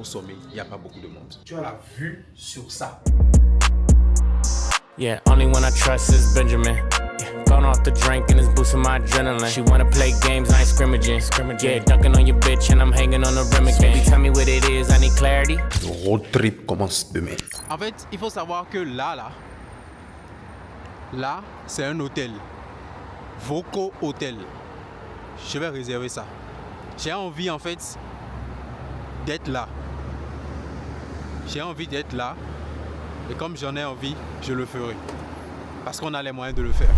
au sommet, il n'y a pas beaucoup de monde. Tu as la vue sur ça. Yeah, only one I trust is Benjamin. Yeah, gone off the drink and it's boosting my adrenaline. She wanna play games, I ain't scrimmaging. Yeah, dunking on your bitch and I'm hanging on the rim again. Baby, tell me what it is, I need clarity. Le road trip commence demain. En fait, il faut savoir que là, c'est un hôtel. Voco Hotel. Je vais réserver ça. J'ai envie en fait d'être là. J'ai envie d'être là. Et comme j'en ai envie, je le ferai. Parce qu'on a les moyens de le faire.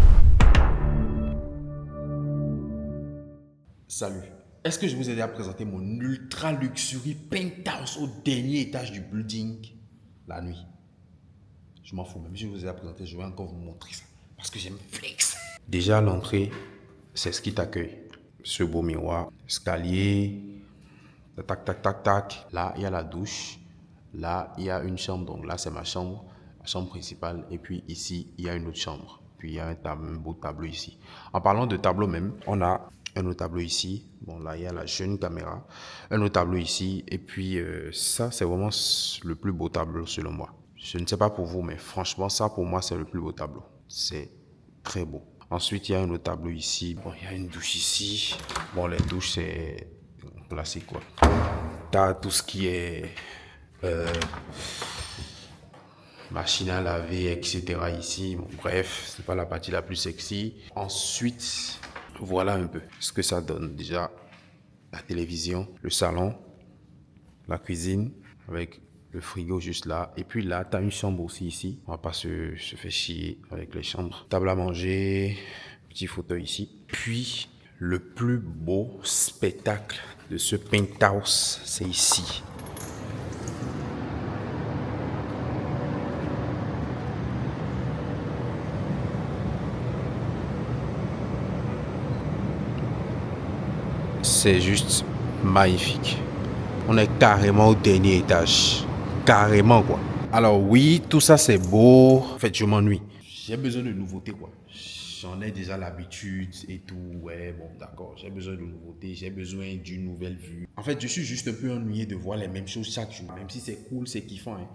Salut. Est-ce que je vous ai déjà présenté mon ultra luxury penthouse au dernier étage du building la nuit? Je m'en fous. Même si je vous ai déjà présenté, je vais encore vous montrer ça. Parce que j'aime flex. Déjà à l'entrée, c'est ce qui t'accueille. Ce beau miroir, escalier, tac, tac, tac, tac. Là, il y a la douche. Là, il y a une chambre. Donc là, c'est ma chambre principale. Et puis ici, il y a une autre chambre. Puis il y a un beau tableau ici. En parlant de tableau même, on a un autre tableau ici. Bon, là, il y a la jeune caméra. Un autre tableau ici. Et puis ça, c'est vraiment le plus beau tableau selon moi. Je ne sais pas pour vous, mais franchement, ça pour moi, c'est le plus beau tableau. C'est très beau. Ensuite, il y a un autre tableau ici. Bon, il y a une douche ici. Bon, les douches, c'est classique, quoi. Tu as tout ce qui est machine à laver, etc. ici. Bon, bref, c'est pas la partie la plus sexy. Ensuite, voilà un peu ce que ça donne. Déjà, la télévision, le salon, la cuisine avec le frigo juste là. Et puis là, tu as une chambre aussi ici. On va pas se faire chier avec les chambres. Table à manger, petit fauteuil ici. Puis, le plus beau spectacle de ce penthouse, c'est ici. C'est juste magnifique. On est carrément au dernier étage. Carrément, quoi. Alors oui, tout ça c'est beau. En fait, je m'ennuie. J'ai besoin de nouveautés, quoi. J'en ai déjà l'habitude et tout. Ouais, bon, d'accord. J'ai besoin de nouveautés. J'ai besoin d'une nouvelle vue. En fait, je suis juste un peu ennuyé de voir les mêmes choses chaque jour. Même si c'est cool, c'est kiffant. Hein.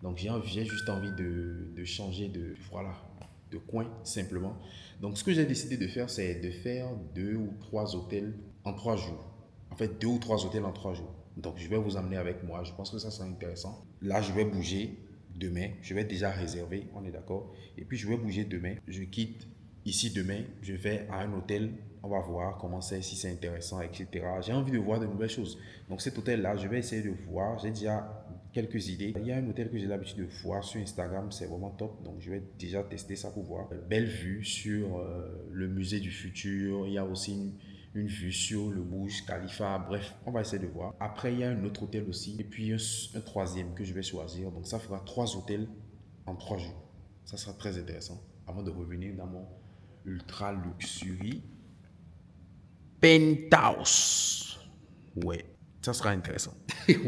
Donc, j'ai juste envie de changer de coin, simplement. Donc, ce que j'ai décidé de faire, c'est de faire 2 ou 3 hôtels en 3 jours. En fait, 2 ou 3 hôtels en 3 jours. Donc, je vais vous emmener avec moi. Je pense que ça sera intéressant. Là, je vais bouger demain. Je vais déjà réserver, on est d'accord. Et puis, je vais bouger demain. Je quitte ici demain. Je vais à un hôtel. On va voir comment c'est, si c'est intéressant, etc. J'ai envie de voir de nouvelles choses. Donc, cet hôtel-là, je vais essayer de voir. J'ai déjà quelques idées. Il y a un hôtel que j'ai l'habitude de voir sur Instagram. C'est vraiment top. Donc, je vais déjà tester ça pour voir. Belle vue sur le musée du futur. Il y a aussi une vue sur le Burj Khalifa. Bref, on va essayer de voir. Après, il y a un autre hôtel aussi. Et puis, un troisième que je vais choisir. Donc, ça fera 3 hôtels en 3 jours. Ça sera très intéressant. Avant de revenir dans mon ultra luxury penthouse. Ouais, ça sera intéressant.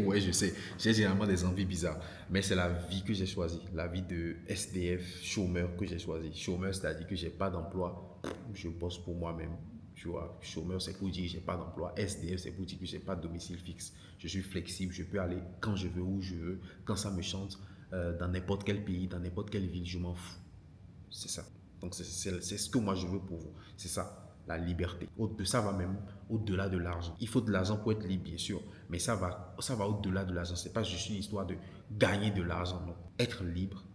Ouais, je sais. J'ai généralement des envies bizarres. Mais c'est la vie que j'ai choisie. La vie de SDF, chômeur que j'ai choisi. Chômeur, c'est-à-dire que je n'ai pas d'emploi. Je bosse pour moi-même. Tu vois, chômeur, c'est pour dire que je n'ai pas d'emploi. SDF, c'est pour dire que je n'ai pas de domicile fixe. Je suis flexible, je peux aller quand je veux, où je veux, quand ça me chante, dans n'importe quel pays, dans n'importe quelle ville, je m'en fous. C'est ça. Donc, c'est ce que moi je veux pour vous. C'est ça, la liberté. Ça va même au-delà de l'argent. Il faut de l'argent pour être libre, bien sûr. Mais ça va au-delà de l'argent. Ce n'est pas juste une histoire de gagner de l'argent. Non. Être libre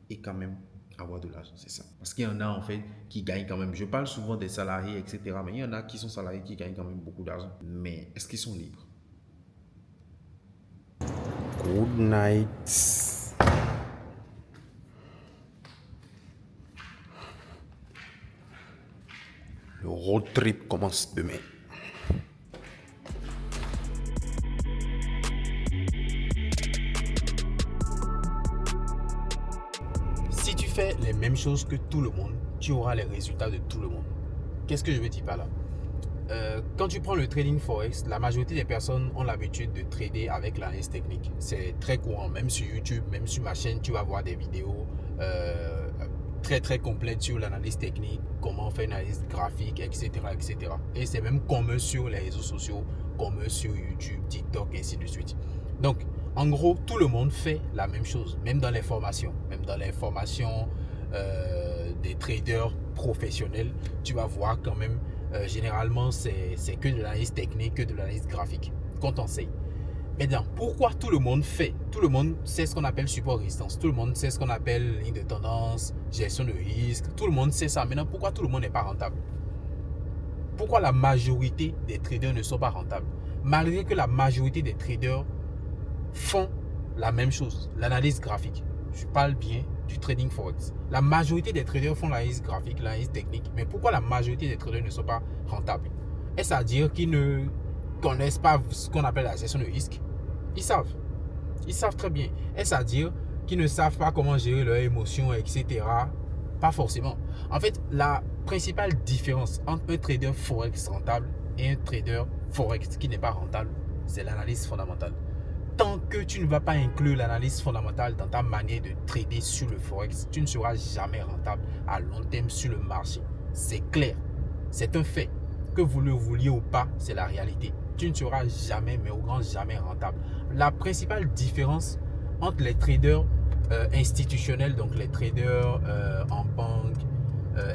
et quand même avoir de l'argent, c'est ça. Parce qu'il y en a en fait qui gagnent quand même. Je parle souvent des salariés, etc. Mais il y en a qui sont salariés qui gagnent quand même beaucoup d'argent. Mais est-ce qu'ils sont libres? Good night. Le road trip commence demain. Si tu fais les mêmes choses que tout le monde, tu auras les résultats de tout le monde. Qu'est-ce que je veux dire par là? Quand tu prends le trading forex, la majorité des personnes ont l'habitude de trader avec l'analyse technique. C'est très courant, même sur YouTube, même sur ma chaîne, tu vas voir des vidéos très très complètes sur l'analyse technique, comment faire une analyse graphique, etc. etc. Et c'est même commun sur les réseaux sociaux, commun sur YouTube, TikTok, et ainsi de suite. Donc, En gros, tout le monde fait la même chose, même dans les formations. Même dans les formations des traders professionnels, tu vas voir quand même, généralement, c'est que de l'analyse technique, que de l'analyse graphique qu'on t'enseigne. Maintenant, pourquoi tout le monde fait? Tout le monde sait ce qu'on appelle support résistance. Tout le monde sait ce qu'on appelle ligne de tendance, gestion de risque. Tout le monde sait ça. Maintenant, pourquoi tout le monde n'est pas rentable? Pourquoi la majorité des traders ne sont pas rentables? Malgré que la majorité des traders font la même chose, l'analyse graphique. Je parle bien du trading forex. La majorité des traders font l'analyse graphique, l'analyse technique. Mais pourquoi la majorité des traders ne sont pas rentables? Est-ce à dire qu'ils ne connaissent pas ce qu'on appelle la gestion de risque? Ils savent très bien. Est-ce à dire qu'ils ne savent pas comment gérer leurs émotions, etc.? Pas forcément. En fait, la principale différence entre un trader forex rentable et un trader forex qui n'est pas rentable, c'est l'analyse fondamentale. Tant que tu ne vas pas inclure l'analyse fondamentale dans ta manière de trader sur le forex, tu ne seras jamais rentable à long terme sur le marché. C'est clair. C'est un fait. Que vous le vouliez ou pas, c'est la réalité. Tu ne seras jamais, mais au grand jamais rentable. La principale différence entre les traders institutionnels, donc les traders en banque,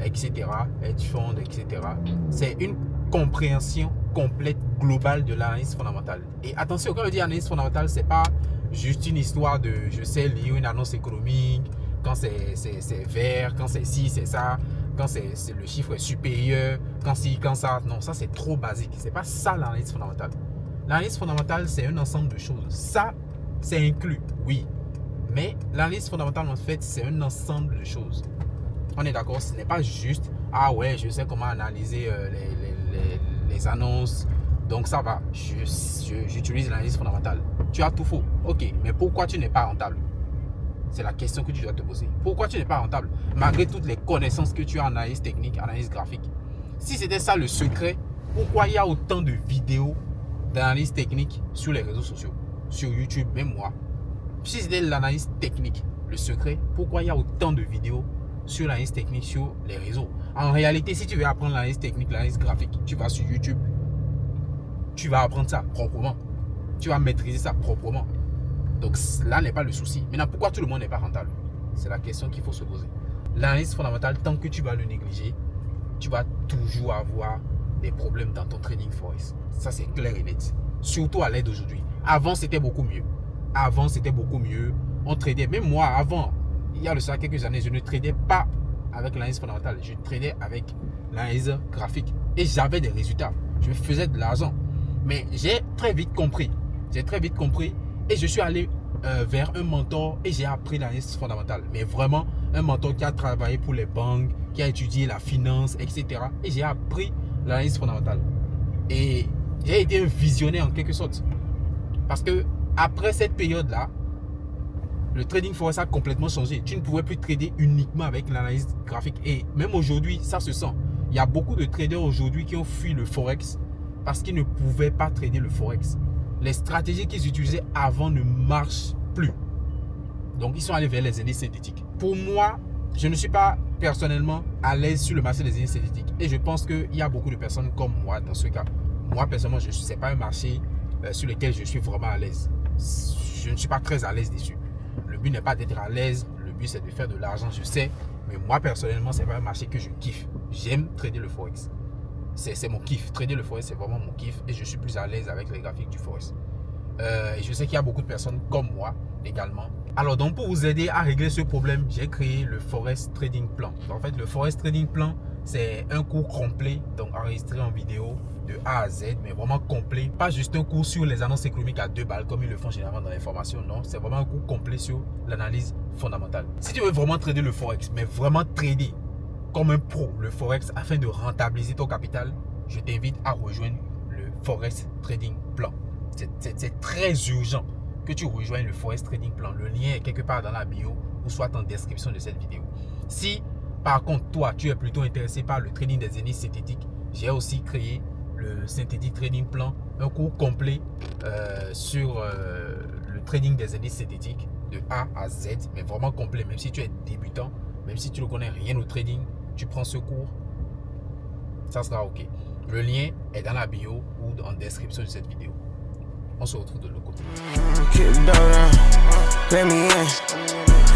etc., hedge fund, etc., c'est une compréhension complète, globale de l'analyse fondamentale. Et attention, quand je dis analyse fondamentale, c'est pas juste une histoire de, je sais, lire une annonce économique, quand c'est vert, quand c'est ci, c'est ça, quand le chiffre est supérieur, quand ci, quand ça. Non, ça c'est trop basique. C'est pas ça l'analyse fondamentale. L'analyse fondamentale, c'est un ensemble de choses. Ça, c'est inclus, oui. Mais l'analyse fondamentale, en fait, c'est un ensemble de choses. On est d'accord, ce n'est pas juste, ah ouais, je sais comment analyser les annonces, donc ça va, j'utilise l'analyse fondamentale. Tu as tout faux. Ok, mais pourquoi tu n'es pas rentable? C'est la question que tu dois te poser. Pourquoi tu n'es pas rentable malgré toutes les connaissances que tu as en analyse technique, analyse graphique? Si c'était ça le secret, pourquoi il y a autant de vidéos d'analyse technique sur les réseaux sociaux, sur YouTube, même moi? Si c'était l'analyse technique, le secret, pourquoi il y a autant de vidéos sur l'analyse technique sur les réseaux? En réalité, si tu veux apprendre l'analyse technique, l'analyse graphique, tu vas sur YouTube, tu vas apprendre ça proprement. Tu vas maîtriser ça proprement. Donc là n'est pas le souci. Maintenant, pourquoi tout le monde n'est pas rentable? C'est la question qu'il faut se poser. L'analyse fondamentale, tant que tu vas le négliger, tu vas toujours avoir des problèmes dans ton trading forex. Ça, c'est clair et net. Surtout à l'aide d'aujourd'hui. Avant, c'était beaucoup mieux. Avant, c'était beaucoup mieux. On tradait. Même moi, avant, il y a de ça quelques années, je ne tradais pas avec l'analyse fondamentale. Je tradais avec l'analyse graphique. Et j'avais des résultats. Je faisais de l'argent. Mais j'ai très vite compris. Et je suis allé vers un mentor et j'ai appris l'analyse fondamentale. Mais vraiment, un mentor qui a travaillé pour les banques, qui a étudié la finance, etc. Et j'ai appris l'analyse fondamentale. Et j'ai été un visionnaire en quelque sorte. Parce que après cette période-là, le trading forex a complètement changé. Tu ne pouvais plus trader uniquement avec l'analyse graphique. Et même aujourd'hui, ça se sent. Il y a beaucoup de traders aujourd'hui qui ont fui le forex parce qu'ils ne pouvaient pas trader le forex. Les stratégies qu'ils utilisaient avant ne marchent plus. Donc, ils sont allés vers les indices synthétiques. Pour moi, je ne suis pas personnellement à l'aise sur le marché des indices synthétiques. Et je pense qu'il y a beaucoup de personnes comme moi dans ce cas. Moi, personnellement, ce n'est pas un marché sur lequel je suis vraiment à l'aise. Je ne suis pas très à l'aise dessus. Le but n'est pas d'être à l'aise. Le but, c'est de faire de l'argent, je sais. Mais moi, personnellement, ce n'est pas un marché que je kiffe. J'aime trader le forex. C'est mon kiff. Trader le forex, c'est vraiment mon kiff. Et je suis plus à l'aise avec les graphiques du forex. Et je sais qu'il y a beaucoup de personnes comme moi également. Alors, donc, pour vous aider à régler ce problème, j'ai créé le Forex Trading Plan. En fait, le Forex Trading Plan, c'est un cours complet, donc enregistré en vidéo de A à Z, mais vraiment complet. Pas juste un cours sur les annonces économiques à 2 balles, comme ils le font généralement dans les formations. Non, c'est vraiment un cours complet sur l'analyse fondamentale. Si tu veux vraiment trader le Forex, mais vraiment trader comme un pro le Forex afin de rentabiliser ton capital, je t'invite à rejoindre le Forex Trading Plan. C'est très urgent que tu rejoignes le Forex Trading Plan. Le lien est quelque part dans la bio ou soit en description de cette vidéo. Si par contre toi tu es plutôt intéressé par le trading des indices synthétiques, j'ai aussi créé le Synthetic Trading Plan, un cours complet sur le trading des indices synthétiques de A à Z, mais vraiment complet. Même si tu es débutant, même si tu ne connais rien au trading, tu prends ce cours, ça sera ok. Le lien est dans la bio ou en description de cette vidéo. On se retrouve de l'autre côté. let me in.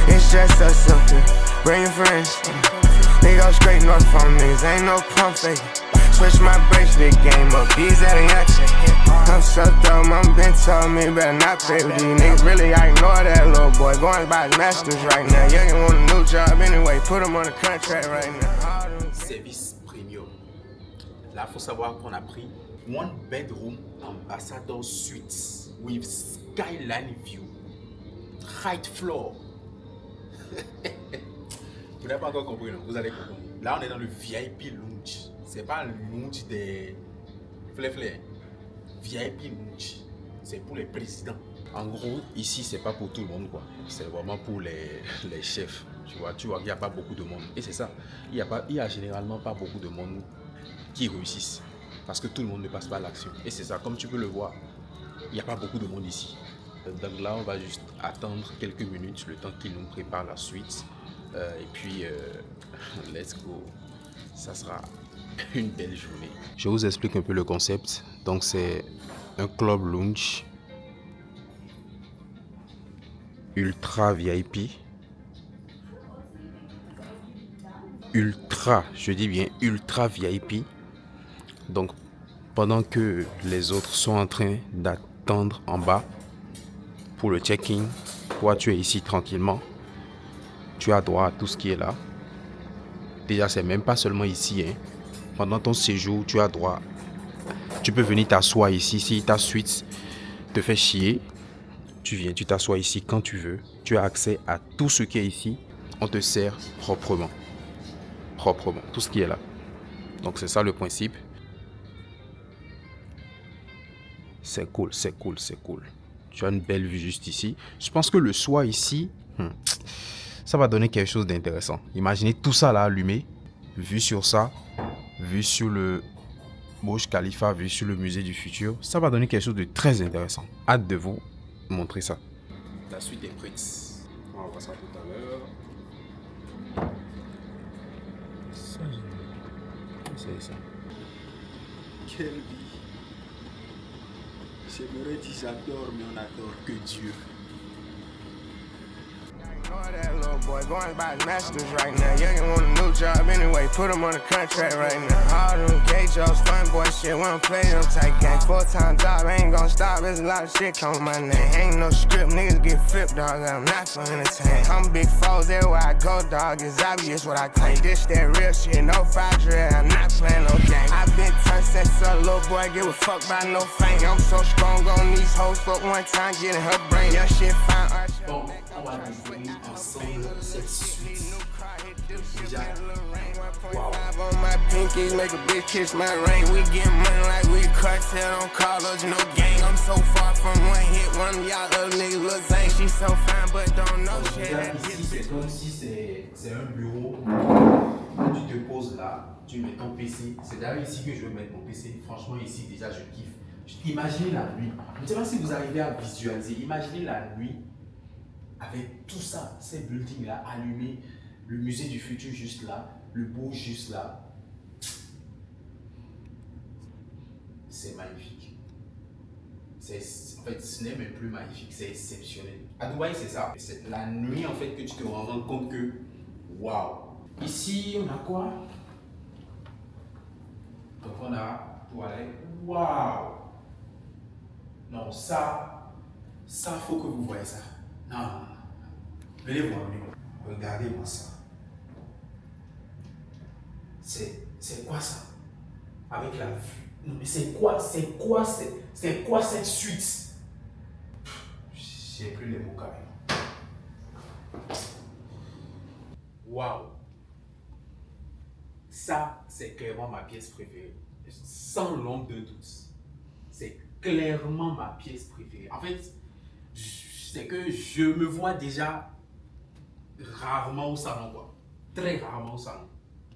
It's just us up here, bring your friends. Nigga go straight north from niggas, ain't no pump faking. Switch my bracelet game up, these that ain't action. I'm sucked up, mom been told me better not play with these niggas. Really, I ignore that little boy, going by his masters right now. Youngin' want a new job anyway, put him on a contract right now. Service premium. Là, il faut savoir qu'on a pris one bedroom ambassador suites with skyline view, height floor. Vous n'avez pas encore compris, non? Vous allez comprendre. Là, on est dans le VIP lounge. C'est pas le lounge des flé-flé. VIP lounge. C'est pour les présidents. En gros, ici, c'est pas pour tout le monde, quoi. C'est vraiment pour les chefs. Tu vois qu'il n'y a pas beaucoup de monde. Et c'est ça. Il y a généralement pas beaucoup de monde qui réussissent. Parce que tout le monde ne passe pas à l'action. Et c'est ça. Comme tu peux le voir, il n'y a pas beaucoup de monde ici. Donc là, on va juste attendre quelques minutes, le temps qu'ils nous préparent la suite. Et puis, let's go. Ça sera une belle journée. Je vous explique un peu le concept. Donc, c'est un club lounge ultra VIP. Je dis bien ultra VIP. Donc, pendant que les autres sont en train d'attendre en bas pour le check-in, toi, tu es ici tranquillement. Tu as droit à tout ce qui est là. Déjà, c'est même pas seulement ici. Hein. Pendant ton séjour, tu as droit. Tu peux venir t'asseoir ici. Si ta suite te fait chier, tu viens, tu t'assois ici quand tu veux. Tu as accès à tout ce qui est ici. On te sert proprement. Proprement. Tout ce qui est là. Donc, c'est ça le principe. C'est cool, c'est cool, c'est cool. Tu as une belle vue juste ici. Je pense que le soir ici, ça va donner quelque chose d'intéressant. Imaginez tout ça là allumé, vue sur ça, vue sur le Burj Khalifa, vue sur le musée du futur. Ça va donner quelque chose de très intéressant. Hâte de vous montrer ça. La suite est prête. On va voir ça tout à l'heure. C'est ça. Quelle vie. J'aimerais dire j'adore, mais on adore que Dieu. Ignore that little boy, going by his masters right now. Youngin' want a new job anyway, put him on a contract right now. All them gay jokes, fun boy shit, we don't play them type games. Full-time job, ain't gon' stop, there's a lot of shit coming my name. Ain't no script, niggas get flipped, dog, I'm not for entertain. I'm big foes everywhere I go, dog, it's obvious what I claim. This that real shit, no five drill, I'm not playing no game. I been turned since a little boy, give a fuck by no fame. I'm so strong on these hoes, fuck one time, getting her brain. Your shit fine, art shit. Bon, on va découvrir ensemble cette suite. Déjà, wow. On my pinkies, make a bitch kiss my ring. We get money like we cartel on college, no gang. I'm so far from one hit, one of y'all other niggas look zang. She so fine, but don't know shit. Déjà, ici, c'est comme si c'est un bureau. Tu te poses là, tu mets ton PC. C'est d'ailleurs ici que je veux mettre mon PC. Franchement, ici, déjà, je kiffe. Imaginez la nuit. Je ne sais pas si vous arrivez à visualiser. Imaginez la nuit avec tout ça, ces buildings-là allumés, le musée du futur juste là, le beau juste là. C'est magnifique. En fait, ce n'est même plus magnifique, c'est exceptionnel. À Dubaï, c'est ça. C'est la nuit, en fait, que tu te rends compte que, waouh. Ici, on a quoi? Donc, on a toilette. Waouh. Non, ça, faut que vous voyez ça. Non. Venez voir, regardez-moi ça. C'est quoi ça? Avec la vue. Non, mais c'est quoi cette suite? J'ai plus les mots carrément. Waouh. Ça, c'est clairement ma pièce préférée. Sans l'ombre de doute. C'est clairement ma pièce préférée. En fait, c'est que je me vois déjà rarement au salon, quoi. Très rarement au salon.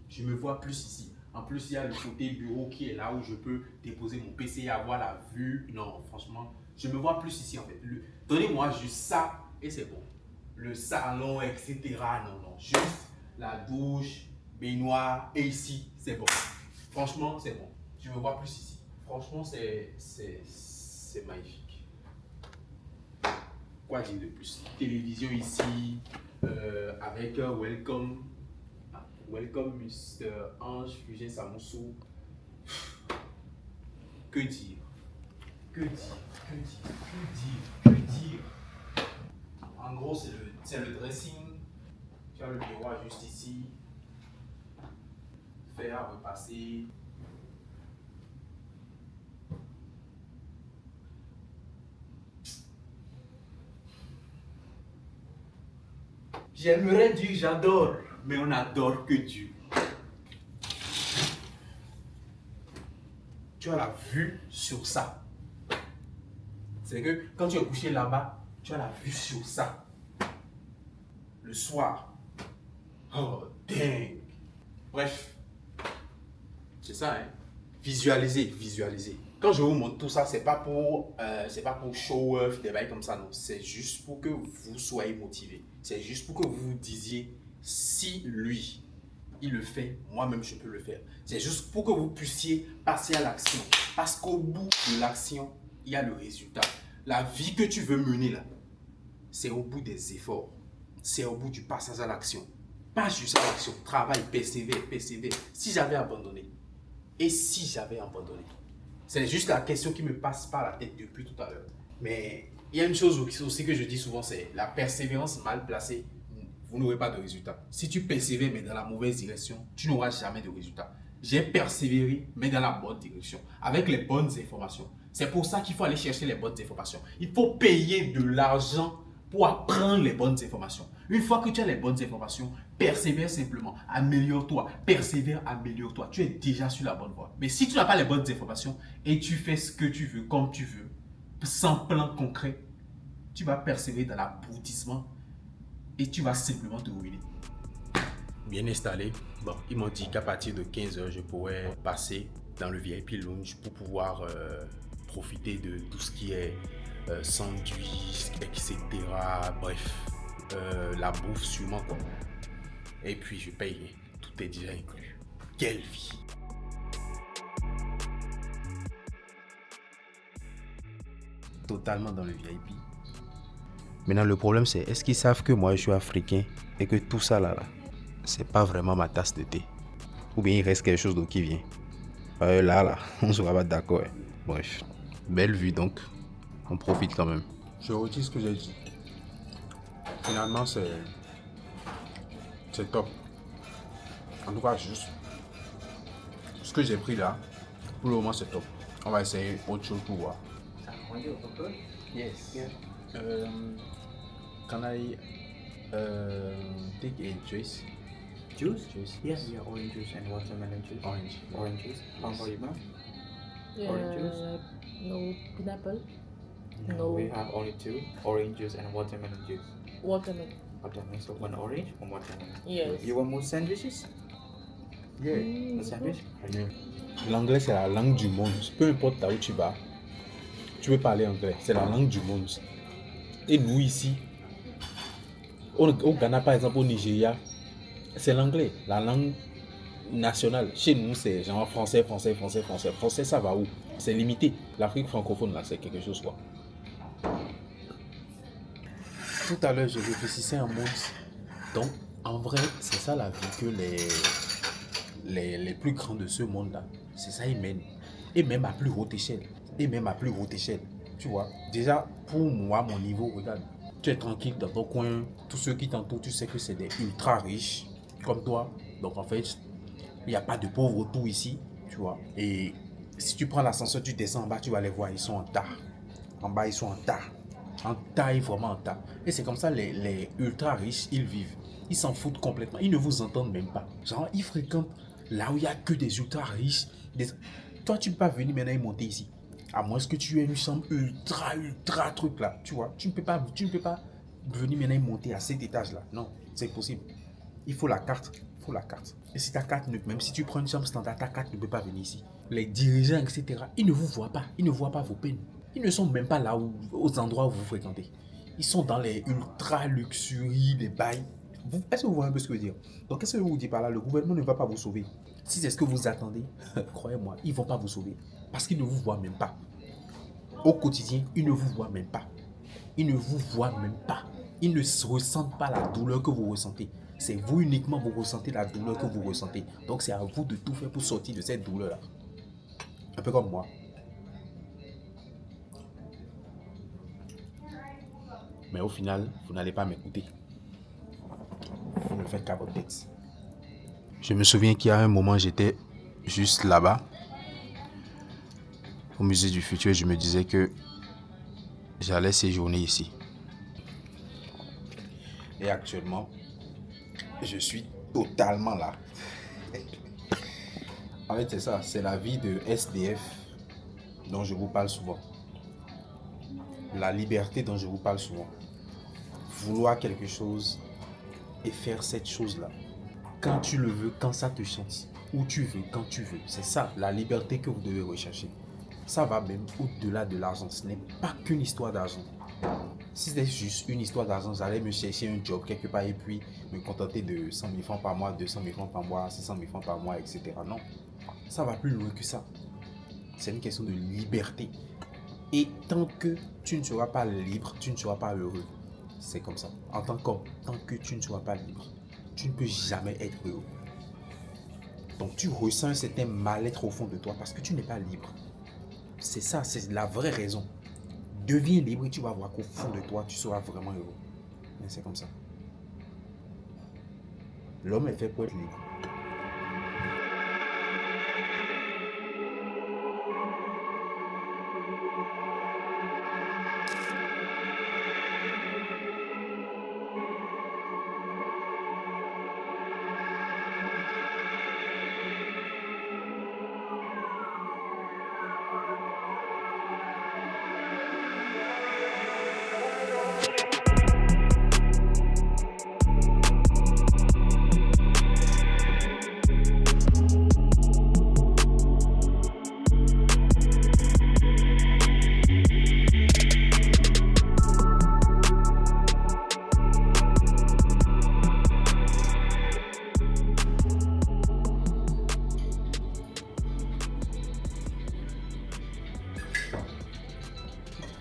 Je me vois plus ici. En plus, il y a le côté bureau qui est là où je peux déposer mon PC et avoir la vue. Non, franchement, je me vois plus ici en fait. Donnez-moi juste ça et c'est bon. Le salon, etc. Non. Juste la douche, baignoire et ici, c'est bon. Franchement, c'est bon. Je me vois plus ici. Franchement, c'est magnifique. quoi dire de plus? Télévision ici, avec Welcome, Mr. Ange, Fugé Samoussou. Que dire? Que dire? Que dire? Que dire? Que dire? En gros, c'est le dressing. Tu as le miroir juste ici. Faire repasser. J'aimerais dire j'adore, mais on n'adore que Dieu. Tu as la vue sur ça. C'est que quand tu es couché là-bas, tu as la vue sur ça. Le soir. Oh, dingue. Bref. C'est ça, hein. Visualiser, visualiser. Quand je vous montre tout ça, c'est pas pour show off, des bails comme ça, non. C'est juste pour que vous soyez motivé. C'est juste pour que vous vous disiez, si lui, il le fait, moi-même je peux le faire. C'est juste pour que vous puissiez passer à l'action. Parce qu'au bout de l'action, il y a le résultat. La vie que tu veux mener là, c'est au bout des efforts. C'est au bout du passage à l'action. Pas juste à l'action. Travail, persévère, persévère. Si j'avais abandonné, et si j'avais abandonné, c'est juste la question qui me passe par la tête depuis tout à l'heure. Mais il y a une chose aussi que je dis souvent, c'est la persévérance mal placée, vous n'aurez pas de résultat. Si tu persévères mais dans la mauvaise direction, tu n'auras jamais de résultat. J'ai persévéré mais dans la bonne direction, avec les bonnes informations. C'est pour ça qu'il faut aller chercher les bonnes informations. Il faut payer de l'argent pour apprendre les bonnes informations. Une fois que tu as les bonnes informations, persévère simplement, améliore-toi, persévère, améliore-toi. Tu es déjà sur la bonne voie. Mais si tu n'as pas les bonnes informations et tu fais ce que tu veux, comme tu veux, sans plan concret, tu vas persévérer dans l'aboutissement et tu vas simplement te ruiner. Bien installé, bon, ils m'ont dit qu'à partir de 15h, je pourrais passer dans le VIP Lounge pour pouvoir profiter de tout ce qui est sandwich, etc. Bref, la bouffe sûrement quoi. Et puis je paye rien, tout est déjà inclus. Quelle vie! Totalement dans le VIP. Maintenant le problème c'est, est-ce qu'ils savent que moi je suis africain et que tout ça là, c'est pas vraiment ma tasse de thé? Ou bien il reste quelque chose d'autre qui vient? Là, on sera pas d'accord. Hein. Bref, belle vue donc. On profite quand même. Je retire ce que j'ai dit. Finalement, c'est top. En tout cas, juste ce que j'ai pris là, pour le moment, c'est top. On va essayer autre chose pour voir. Yes. Yeah. Can I take a juice? Juice? Yes, yeah, orange juice and watermelon juice. Orange juice. How about you, ma'am? Orange juice? No pineapple. No, we have only two, orange juice and watermelon juice. Watermelon. Watermelon, so one orange, one watermelon. Yes. You want more sandwiches? Yeah. A sandwich? Yeah. L'anglais, c'est la langue du monde. Peu importe là où tu vas, tu peux parler anglais. C'est la langue du monde. Et nous ici, au Ghana par exemple, au Nigeria, c'est l'anglais, la langue nationale. Chez nous, c'est genre français. Français, ça va où? C'est limité. L'Afrique francophone, là, c'est quelque chose quoi. Tout à l'heure, je réfléchissais en monde. Donc, en vrai, c'est ça la vie que les plus grands de ce monde-là, c'est ça ils mènent. Et même à plus haute échelle. Tu vois, déjà, pour moi, mon niveau, regarde, tu es tranquille dans ton coin. Tous ceux qui t'entourent, tu sais que c'est des ultra riches, comme toi. Donc, en fait, il n'y a pas de pauvres autour ici, tu vois. Et si tu prends l'ascenseur, tu descends en bas, tu vas les voir, ils sont en tas. En bas, ils sont en tas. En tas, vraiment en tas. Et c'est comme ça, les ultra riches, ils vivent. Ils s'en foutent complètement. Ils ne vous entendent même pas. Genre, ils fréquentent là où il n'y a que des ultra riches. Toi, tu ne peux pas venir maintenant et monter ici. À moins que tu aies une chambre ultra truc là. Tu vois, tu ne peux pas venir maintenant et monter à cet étage là. Non, c'est impossible. Il faut la carte. Et si ta carte, même si tu prends une chambre standard, ta carte ne peut pas venir ici. Les dirigeants, etc., ils ne vous voient pas. Ils ne voient pas vos peines. Ils ne sont même pas là aux endroits où vous fréquentez. Ils sont dans les ultra luxuries, les bails. Est-ce que vous voyez un peu ce que je veux dire? Donc, qu'est-ce que je vous dis par là? Le gouvernement ne va pas vous sauver. Si c'est ce que vous attendez, croyez-moi, ils ne vont pas vous sauver. Parce qu'ils ne vous voient même pas. Au quotidien, ils ne vous voient même pas. Ils ne vous voient même pas. Ils ne ressentent pas la douleur que vous ressentez. C'est vous uniquement, vous ressentez la douleur que vous ressentez. Donc c'est à vous de tout faire pour sortir de cette douleur-là. Un peu comme moi. Mais au final, vous n'allez pas m'écouter. Vous ne faites qu'à votre tête. Je me souviens qu'il y a un moment, j'étais juste là-bas, au musée du futur, je me disais que j'allais séjourner ici. Et actuellement, je suis totalement là. En fait, c'est ça, c'est la vie de SDF dont je vous parle souvent. La liberté dont je vous parle souvent. Vouloir quelque chose et faire cette chose-là. Quand tu le veux, quand ça te chante. Où tu veux, quand tu veux. C'est ça, la liberté que vous devez rechercher. Ça va même au-delà de l'argent. Ce n'est pas qu'une histoire d'argent. Si c'était juste une histoire d'argent, j'allais me chercher un job quelque part et puis me contenter de 100 000 francs par mois, 200 000 francs par mois, 600 000 francs par mois, etc. Non, ça va plus loin que ça. C'est une question de liberté. Et tant que tu ne seras pas libre, tu ne seras pas heureux. C'est comme ça. En tant qu'homme, tant que tu ne seras pas libre, tu ne peux jamais être heureux. Donc tu ressens un certain mal-être au fond de toi parce que tu n'es pas libre. C'est ça, c'est la vraie raison. Deviens libre et tu vas voir qu'au fond de toi, tu seras vraiment heureux. Mais c'est comme ça. L'homme est fait pour être libre.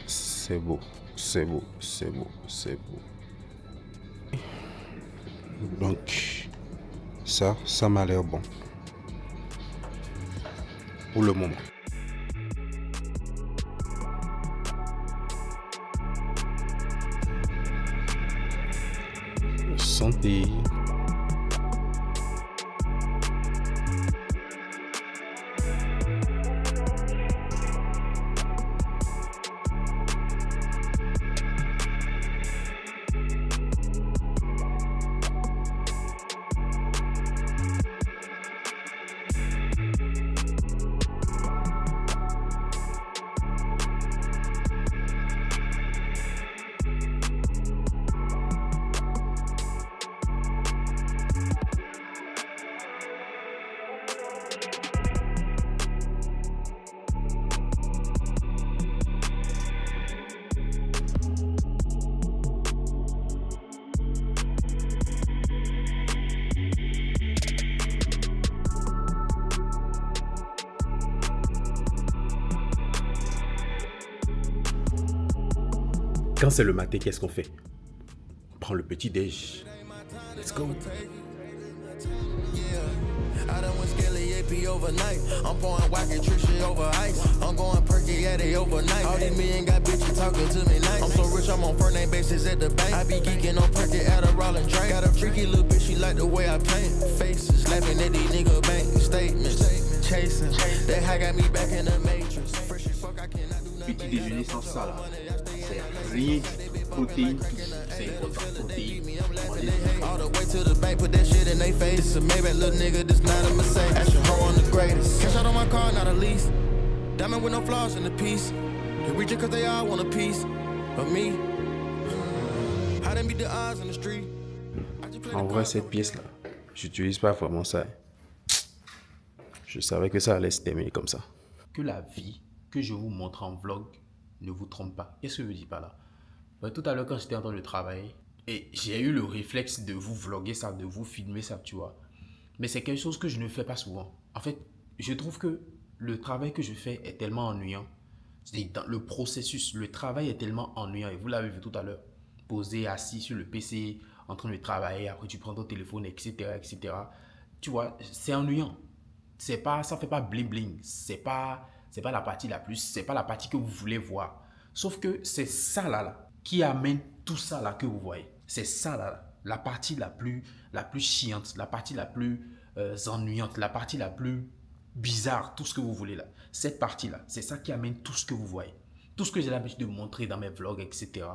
C'est beau, c'est beau, c'est beau, c'est beau. Donc, ça m'a l'air bon. Pour le moment. Santé. Quand c'est le matin, qu'est-ce qu'on fait? On prend le petit déj. Let's go. I done went Skelly AP overnight. I'm pouring Wacky Trisha over ice. I'm going perky at it overnight. All these million got bitches talking to me nice. I'm so rich, I'm on per name basis at the bank. I be geeking on perky at a rollin' drink. Got a freaky little bitch, she like the way I paint. Faces, slapping at these nigga bank statements. Chasing, that high got me back in the matrix. Fresh as fuck, I cannot do nothing. Petit déjeuner sans ça là, c'est rien. Protéines, c'est important. Protéines. All the way to the bank, put that shit in they face. It's a Maybach, little nigga, this not a Mercedes. Action hoe on the greatest. Cash out on my car, not a lease. Diamond with no flaws in the piece. They reach it cause they all want a piece of me. I didn't beat the odds in the street. En vrai, cette pièce-là, j'utilise pas vraiment ça. Je savais que ça allait se terminer comme ça. Que la vie que je vous montre en vlog ne vous trompe pas. Qu'est-ce que je dis par là? Tout à l'heure, quand j'étais en train de travailler, et j'ai eu le réflexe de vous vlogger ça, de vous filmer ça, tu vois. Mais c'est quelque chose que je ne fais pas souvent. En fait, je trouve que le travail que je fais est tellement ennuyant. Dans le processus, le travail est tellement ennuyant. Et vous l'avez vu tout à l'heure. Posé, assis sur le PC, en train de travailler, après tu prends ton téléphone, etc., etc. Tu vois, c'est ennuyant. Ça fait pas bling bling. C'est pas la partie la plus, c'est pas la partie que vous voulez voir. Sauf que c'est ça là qui amène tout ça là que vous voyez. C'est ça là, la partie la plus chiante, la partie la plus ennuyante, la partie la plus bizarre, tout ce que vous voulez là. Cette partie là, c'est ça qui amène tout ce que vous voyez. Tout ce que j'ai l'habitude de montrer dans mes vlogs, etc.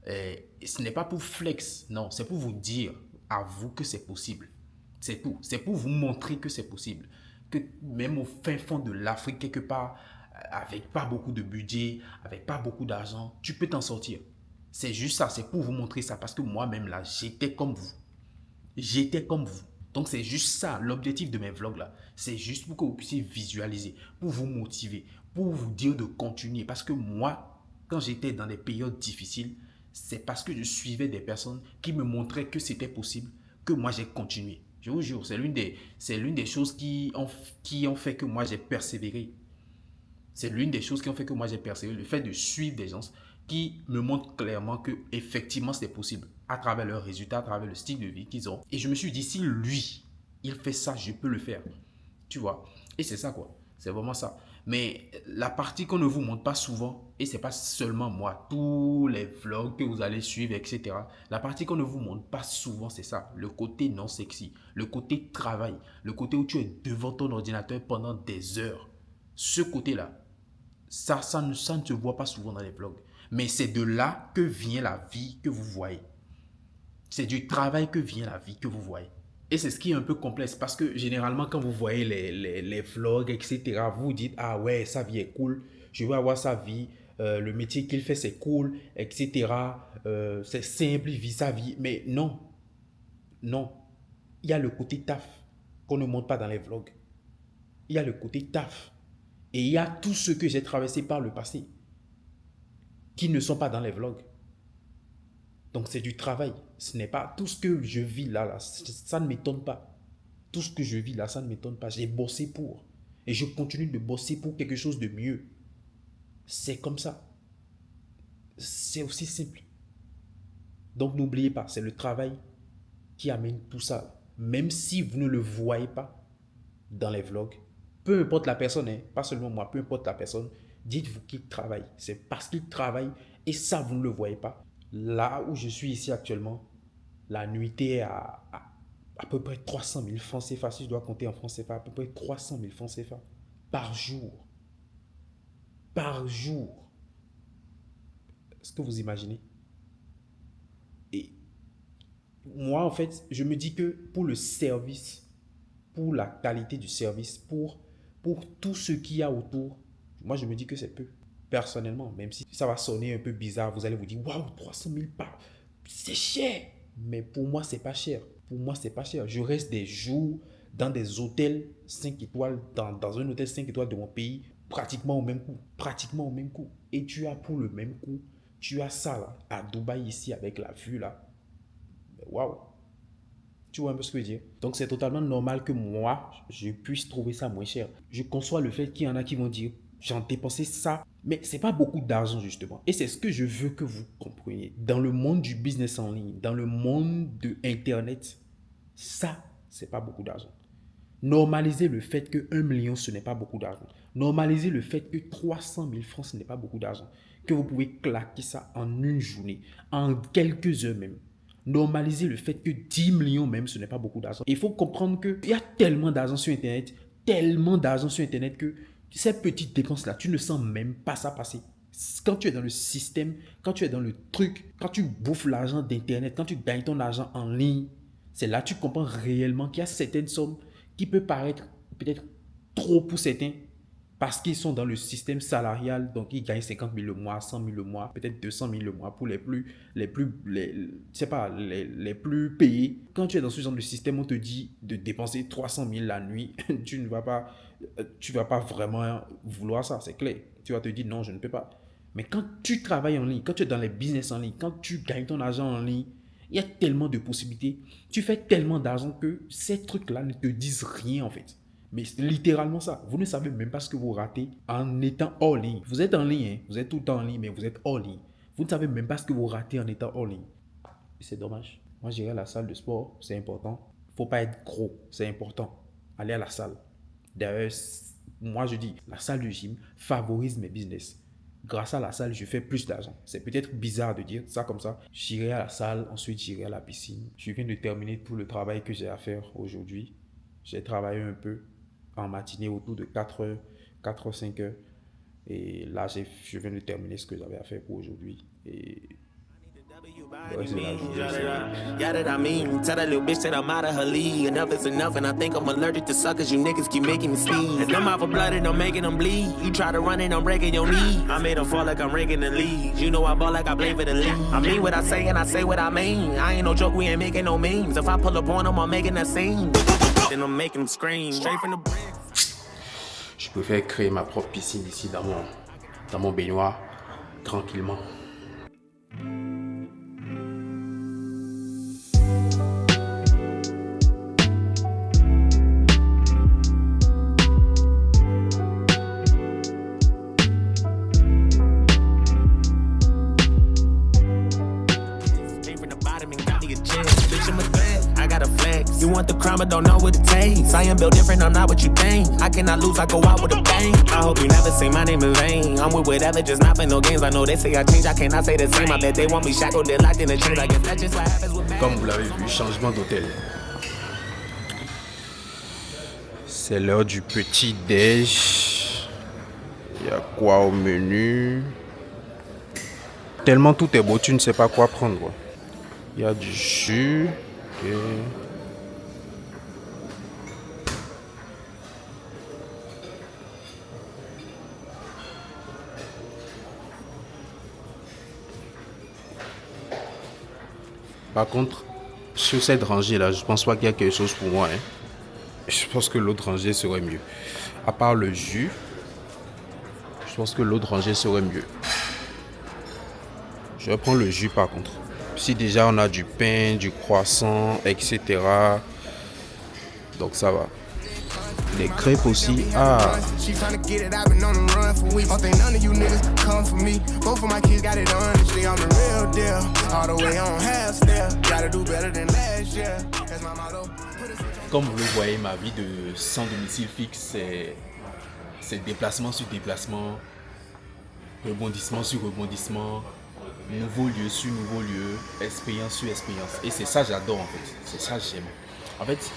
Et ce n'est pas pour flex, non, c'est pour vous dire à vous que c'est possible. C'est tout. C'est pour vous montrer que c'est possible. Que même au fin fond de l'Afrique, quelque part, avec pas beaucoup de budget, avec pas beaucoup d'argent, tu peux t'en sortir. C'est juste ça, c'est pour vous montrer ça. Parce que moi-même, là, j'étais comme vous. J'étais comme vous. Donc, c'est juste ça, l'objectif de mes vlogs, là. C'est juste pour que vous puissiez visualiser, pour vous motiver, pour vous dire de continuer. Parce que moi, quand j'étais dans des périodes difficiles, c'est parce que je suivais des personnes qui me montraient que c'était possible, que moi, j'ai continué. Je vous jure, c'est l'une des choses qui ont fait que moi, j'ai persévéré. C'est l'une des choses qui ont fait que moi, j'ai persévéré. Le fait de suivre des gens qui me montrent clairement que effectivement c'est possible à travers leurs résultats, à travers le style de vie qu'ils ont. Et je me suis dit, si lui, il fait ça, je peux le faire. Tu vois? Et c'est ça quoi. C'est vraiment ça. Mais la partie qu'on ne vous montre pas souvent, et c'est pas seulement moi, tous les vlogs que vous allez suivre, etc. La partie qu'on ne vous montre pas souvent, c'est ça. Le côté non sexy, le côté travail, le côté où tu es devant ton ordinateur pendant des heures. Ce côté-là, ça ne se voit pas souvent dans les vlogs. Mais c'est de là que vient la vie que vous voyez. C'est du travail que vient la vie que vous voyez. Et c'est ce qui est un peu complexe parce que généralement quand vous voyez les vlogs, etc., vous vous dites, ah ouais, sa vie est cool, je veux avoir sa vie, le métier qu'il fait c'est cool, etc., c'est simple, il vit sa vie. Mais non, non, il y a le côté taf qu'on ne montre pas dans les vlogs. Il y a le côté taf. Et il y a tout ce que j'ai traversé par le passé qui ne sont pas dans les vlogs. Donc c'est du travail. Ce n'est pas tout ce que je vis là, ça ne m'étonne pas. Tout ce que je vis là, ça ne m'étonne pas. J'ai bossé pour. Et je continue de bosser pour quelque chose de mieux. C'est comme ça. C'est aussi simple. Donc n'oubliez pas, c'est le travail qui amène tout ça. Même si vous ne le voyez pas dans les vlogs, peu importe la personne, hein, pas seulement moi, peu importe la personne, dites-vous qu'il travaille. C'est parce qu'il travaille et ça, vous ne le voyez pas. Là où je suis ici actuellement, la nuitée est à peu près 300 000 francs CFA. Si je dois compter en francs CFA, à peu près 300 000 francs CFA par jour. Par jour. Est-ce que vous imaginez? Et moi, en fait, je me dis que pour le service, pour la qualité du service, pour tout ce qu'il y a autour, moi, je me dis que c'est peu. Personnellement, même si ça va sonner un peu bizarre, vous allez vous dire, waouh, 300 000 par, c'est cher. Mais pour moi, c'est pas cher. Pour moi, c'est pas cher. Je reste des jours dans des hôtels 5 étoiles, dans un hôtel 5 étoiles de mon pays, pratiquement au même coût. Pratiquement au même coût. Et tu as pour le même coût, tu as ça là, à Dubaï ici, avec la vue là. Waouh. Tu vois un peu ce que je veux dire? Donc, c'est totalement normal que moi, je puisse trouver ça moins cher. Je conçois le fait qu'il y en a qui vont dire, j'en dépensé ça, mais c'est pas beaucoup d'argent justement. Et c'est ce que je veux que vous compreniez. Dans le monde du business en ligne, dans le monde de Internet, ça, c'est pas beaucoup d'argent. Normalisez le fait que 1 million, ce n'est pas beaucoup d'argent. Normalisez le fait que 300 000 francs, ce n'est pas beaucoup d'argent. Que vous pouvez claquer ça en une journée, en quelques heures même. Normalisez le fait que 10 millions même, ce n'est pas beaucoup d'argent. Il faut comprendre qu'il y a tellement d'argent sur Internet que ces petites dépenses-là, tu ne sens même pas ça passer. Quand tu es dans le système, quand tu es dans le truc, quand tu bouffes l'argent d'Internet, quand tu gagnes ton argent en ligne, c'est là que tu comprends réellement qu'il y a certaines sommes qui peuvent paraître peut-être trop pour certains parce qu'ils sont dans le système salarial, donc ils gagnent 50 000 le mois, 100 000 le mois, peut-être 200 000 le mois pour les plus payés. Quand tu es dans ce genre de système, on te dit de dépenser 300 000 la nuit, tu ne vas pas vraiment vouloir ça, c'est clair. Tu vas te dire non, je ne peux pas. Mais quand tu travailles en ligne, quand tu es dans les business en ligne, quand tu gagnes ton argent en ligne, il y a tellement de possibilités. Tu fais tellement d'argent que ces trucs-là ne te disent rien en fait. Mais c'est littéralement ça. Vous ne savez même pas ce que vous ratez en étant hors ligne. Vous êtes en ligne, hein. Vous êtes tout le temps en ligne, mais vous êtes hors ligne. Vous ne savez même pas ce que vous ratez en étant hors ligne. C'est dommage. Moi, j'irai à la salle de sport, c'est important. Il ne faut pas être gros, c'est important. Aller à la salle. D'ailleurs, moi, je dis, la salle du gym favorise mes business. Grâce à la salle, je fais plus d'argent. C'est peut-être bizarre de dire ça comme ça. J'irai à la salle, ensuite j'irai à la piscine. Je viens de terminer tout le travail que j'ai à faire aujourd'hui. J'ai travaillé un peu en matinée autour de 4h, 5h. Et là, je viens de terminer ce que j'avais à faire pour aujourd'hui. Et le reste de la journée, Yeah, that I mean. Tell that little bitch that I'm out of her league. Enough is enough, and I think I'm allergic to suckers. You niggas keep making me sneeze. And them out for blood and I'm making them bleed. You try to run and I'm breaking your knee. I made them fall like I'm raking the leaves. You know I ball like I play for the league. I mean what I say and I say what I mean. I ain't no joke, we ain't making no memes. If I pull up on them, I'm making that scene. Then I'm making them scream. Straight from the bricks. je préfère créer ma propre piscine ici dans mon baignoire, tranquillement. You want the crime, but don't know what it takes. I am built different, I'm not what you think. I cannot lose, I go out with a bang. I hope you never say my name in vain. I'm with whatever, just not playing no games. I know they say I change, I cannot say the same. I bet they want me shackled, they're locked in the chains. I guess that's just what happens with Comme vous l'avez vu, changement d'hôtel. C'est l'heure du petit déj. Il y a quoi au menu? Tellement tout est beau, tu ne sais pas quoi prendre. Il y a du jus. Okay. Par contre, sur cette rangée là, je pense pas qu'il y a quelque chose pour moi. Je pense que l'autre rangée serait mieux. À part le jus, je pense que l'autre rangée serait mieux. Je vais prendre le jus par contre. Si déjà on a du pain, du croissant, etc. Donc ça va. Les crêpes aussi. Ah. She tryna get it, I've been on the run for weeks. Don't think none of you niggas come for me. Both of my kids got it honestly, I'm the real deal. All the way on half step. Gotta do better than last year. That's my motto. Comme vous le voyez, ma vie de sans domicile fixe, c'est déplacement sur déplacement, rebondissement sur rebondissement, nouveau lieu sur nouveau lieu, expérience sur expérience. Et c'est ça que j'adore en fait. C'est ça que j'aime. En fait,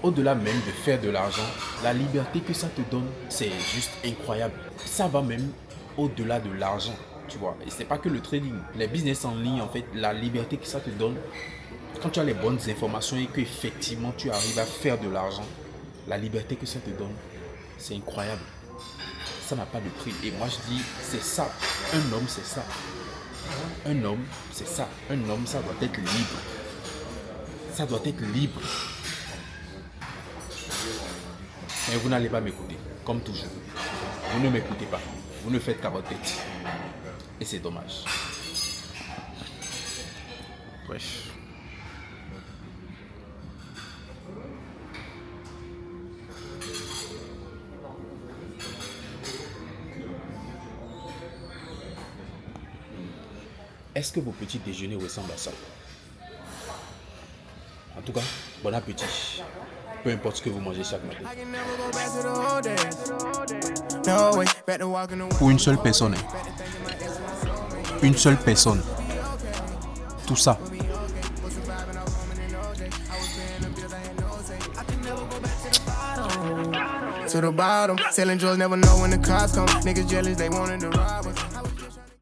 au-delà même de faire de l'argent, la liberté que ça te donne, c'est juste incroyable. Ça va même au-delà de l'argent, tu vois. Et c'est pas que le trading, les business en ligne, en fait, la liberté que ça te donne, quand tu as les bonnes informations et qu'effectivement tu arrives à faire de l'argent, la liberté que ça te donne, c'est incroyable. Ça n'a pas de prix. Et moi je dis, c'est ça. Un homme, c'est ça. Un homme, c'est ça. Un homme, ça doit être libre. Ça doit être libre. Mais vous n'allez pas m'écouter, comme toujours. Vous ne m'écoutez pas. Vous ne faites qu'à votre tête. Et c'est dommage. Bref. Est-ce que vos petits déjeuners ressemblent à ça? En tout cas, bon appétit. Peu importe ce que vous mangez chaque matin. Pour une seule personne. Une seule personne. Tout ça. To the bottom, selling drugs, never know when the cops come. Niggas jealous, they wanted to rob us.